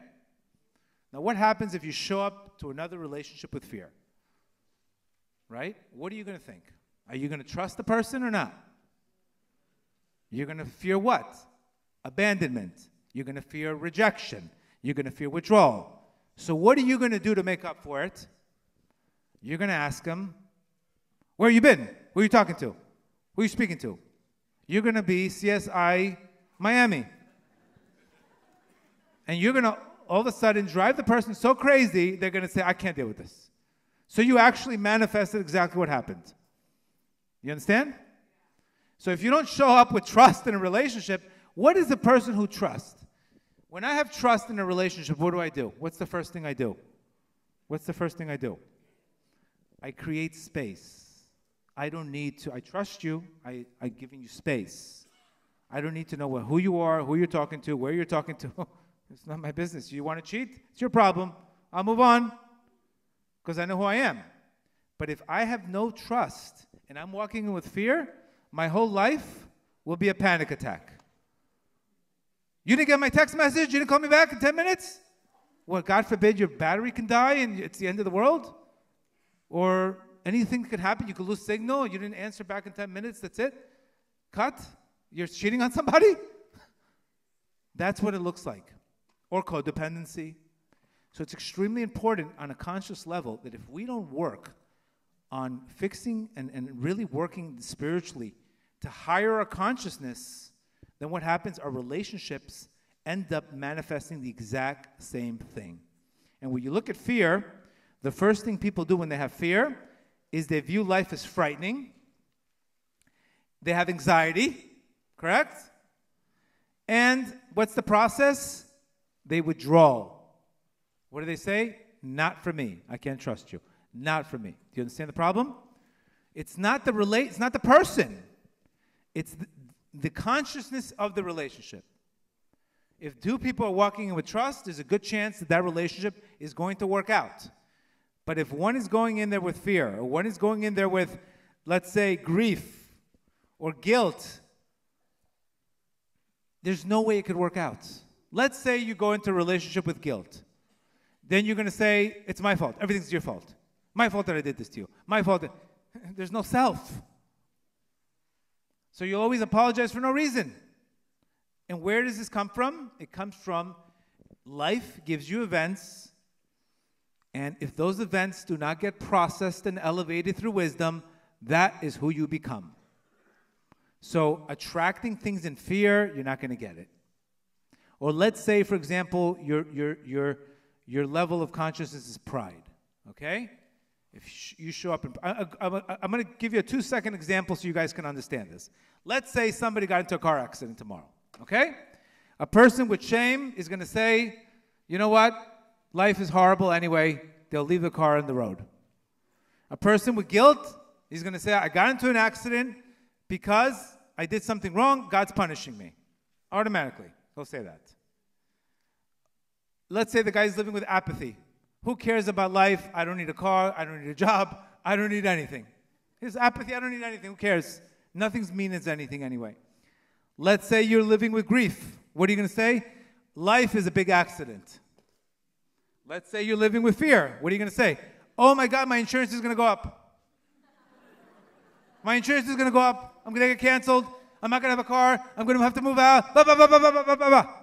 Now what happens if you show up to another relationship with fear? Right? What are you going to think? Are you going to trust the person or not? You're going to fear what? Abandonment. You're going to fear rejection. You're going to fear withdrawal. So what are you going to do to make up for it? You're going to ask him, where you been? Who are you talking to? Who are you speaking to? You're going to be CSI Miami. And you're going to all of a sudden drive the person so crazy, they're going to say, I can't deal with this. So you actually manifested exactly what happened. You understand? So if you don't show up with trust in a relationship, what is the person who trusts? When I have trust in a relationship, what do? What's the first thing I do? What's the first thing I do? I create space. I don't need to. I trust you. I'm giving you space. I don't need to know who you are, who you're talking to, where you're talking to. It's not my business. You want to cheat? It's your problem. I'll move on because I know who I am. But if I have no trust and I'm walking in with fear, my whole life will be a panic attack. You didn't get my text message? You didn't call me back in 10 minutes? What, God forbid your battery can die and it's the end of the world? Or anything could happen. You could lose signal. You didn't answer back in 10 minutes. That's it. Cut. You're cheating on somebody? That's what it looks like. Or codependency. So it's extremely important on a conscious level that if we don't work on fixing and really working spiritually to higher our consciousness, then what happens? Our relationships end up manifesting the exact same thing. And when you look at fear, the first thing people do when they have fear is they view life as frightening. They have anxiety, correct? And what's the process? They withdraw. What do they say? Not for me. I can't trust you. Not for me. Do you understand the problem? It's not it's not the person. It's the consciousness of the relationship. If two people are walking in with trust, there's a good chance that that relationship is going to work out. But if one is going in there with fear, or one is going in there with, let's say, grief or guilt, there's no way it could work out. Let's say you go into a relationship with guilt. Then you're going to say, it's my fault. Everything's your fault. My fault that I did this to you. My fault. There's no self. So you'll always apologize for no reason. And where does this come from? It comes from life gives you events. And if those events do not get processed and elevated through wisdom, that is who you become. So attracting things in fear, you're not going to get it. Or let's say, for example, your level of consciousness is pride. Okay? If you show up, I'm going to give you a 2-second example so you guys can understand this. Let's say somebody got into a car accident tomorrow. Okay? A person with shame is going to say, you know what? Life is horrible anyway. They'll leave the car on the road. A person with guilt, he's going to say, I got into an accident because I did something wrong. God's punishing me. Automatically. He'll say that. Let's say the guy's living with apathy. Who cares about life? I don't need a car. I don't need a job. I don't need anything. His apathy, I don't need anything. Who cares? Nothing's mean as anything anyway. Let's say you're living with grief. What are you going to say? Life is a big accident. Let's say you're living with fear. What are you going to say? Oh my God, my insurance is going to go up. My insurance is going to go up. I'm going to get canceled. I'm not going to have a car. I'm going to have to move out. Blah, blah, blah, blah, blah, blah, blah, blah.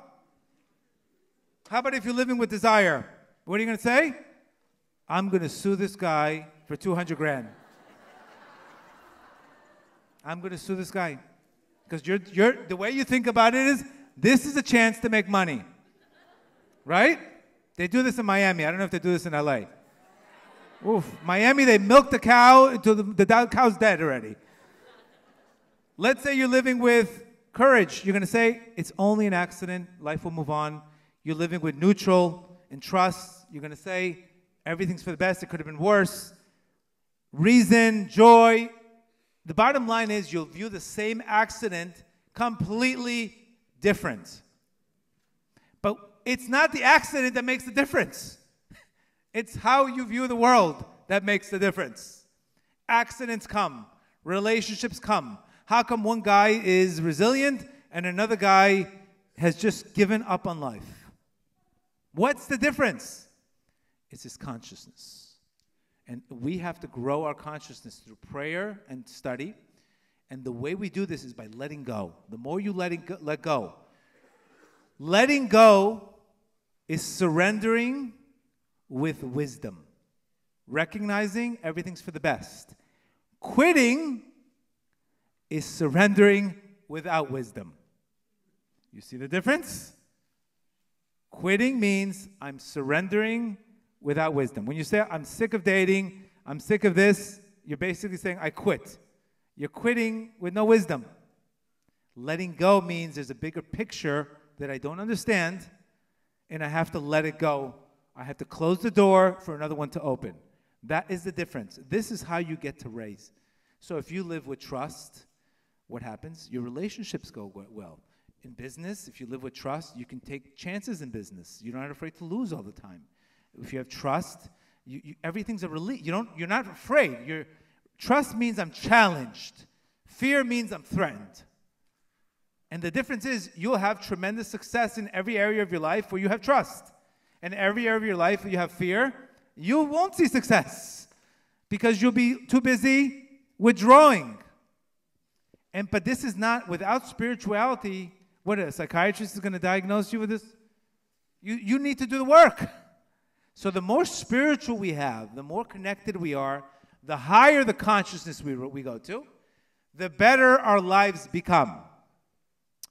How about if you're living with desire? What are you going to say? I'm going to sue this guy for 200 grand. I'm going to sue this guy. Because the way you think about it is, this is a chance to make money. Right? They do this in Miami. I don't know if they do this in LA. Oof. Miami, they milk the cow until the cow's dead already. Let's say you're living with courage. You're going to say, it's only an accident. Life will move on. You're living with neutral and trust. You're going to say, everything's for the best. It could have been worse. Reason, joy. The bottom line is you'll view the same accident completely different. But it's not the accident that makes the difference. It's how you view the world that makes the difference. Accidents come. Relationships come. How come one guy is resilient and another guy has just given up on life? What's the difference? It's his consciousness. And we have to grow our consciousness through prayer and study. And the way we do this is by letting go. The more you let go. Letting go is surrendering with wisdom. Recognizing everything's for the best. Quitting is surrendering without wisdom. You see the difference? Quitting means I'm surrendering without wisdom. When you say, I'm sick of dating, I'm sick of this, you're basically saying, I quit. You're quitting with no wisdom. Letting go means there's a bigger picture that I don't understand, and I have to let it go. I have to close the door for another one to open. That is the difference. This is how you get to raise. So if you live with trust, what happens? Your relationships go well. In business, if you live with trust, you can take chances in business. You're not afraid to lose all the time. If you have trust, everything's a relief. You're not afraid. Trust means I'm challenged. Fear means I'm threatened. And the difference is you'll have tremendous success in every area of your life where you have trust. And every area of your life where you have fear, you won't see success because you'll be too busy withdrawing. But this is not, without spirituality, what a psychiatrist is going to diagnose you with this? You need to do the work. So the more spiritual we have, the more connected we are, the higher the consciousness we go to, the better our lives become.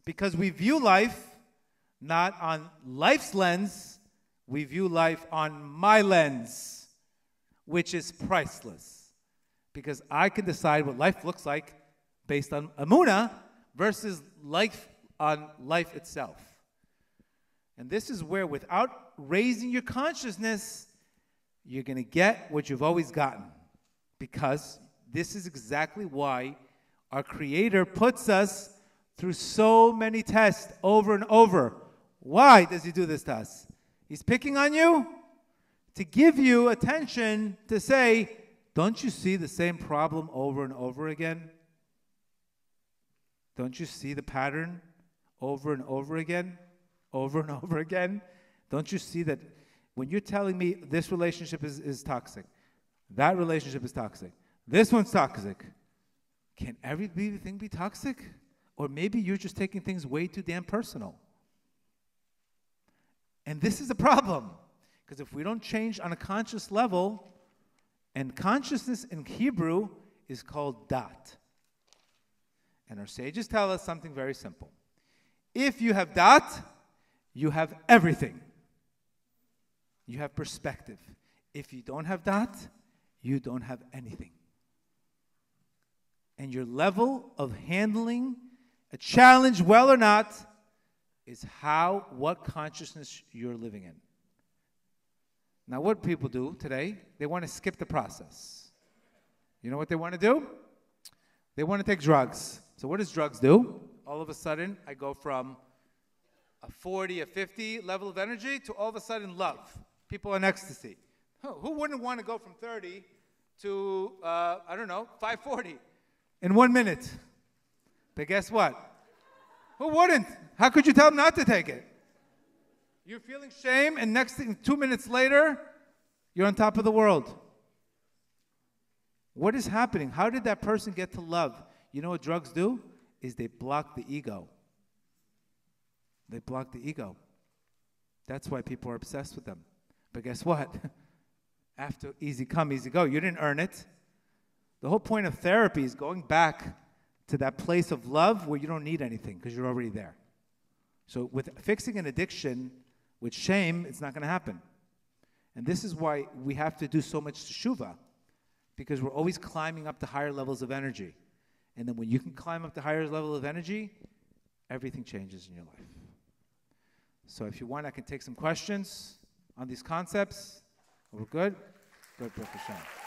Because we view life not on life's lens, we view life on my lens, which is priceless. Because I can decide what life looks like based on Amunah versus life on life itself. And this is where, without raising your consciousness, you're going to get what you've always gotten. Because this is exactly why our Creator puts us through so many tests over and over. Why does He do this to us? He's picking on you to give you attention to say, don't you see the same problem over and over again? Don't you see the pattern over and over again? Over and over again? Don't you see that when you're telling me this relationship is toxic, that relationship is toxic, this one's toxic, can everything be toxic? Or maybe you're just taking things way too damn personal. And this is a problem. Because if we don't change on a conscious level, and consciousness in Hebrew is called dat. And our sages tell us something very simple. If you have dat, you have everything. You have perspective. If you don't have dat, you don't have anything. And your level of handling a challenge, well or not, is what consciousness you're living in. Now, what people do today, they want to skip the process. You know what they want to do? They want to take drugs. So what does drugs do? All of a sudden, I go from a 40, a 50 level of energy to all of a sudden love. People on ecstasy. Who wouldn't want to go from 30 to, 540 in 1 minute? But guess what? Who wouldn't? How could you tell them not to take it? You're feeling shame, and next thing, 2 minutes later, you're on top of the world. What is happening? How did that person get to love? You know what drugs do? Is they block the ego. They block the ego. That's why people are obsessed with them. But guess what? After easy come, easy go. You didn't earn it. The whole point of therapy is going back to that place of love where you don't need anything because you're already there. So with fixing an addiction with shame, it's not going to happen. And this is why we have to do so much teshuvah, because we're always climbing up to higher levels of energy. And then when you can climb up to higher level of energy, everything changes in your life. So if you want, I can take some questions on these concepts. We're good? Good, Baruch Hashem.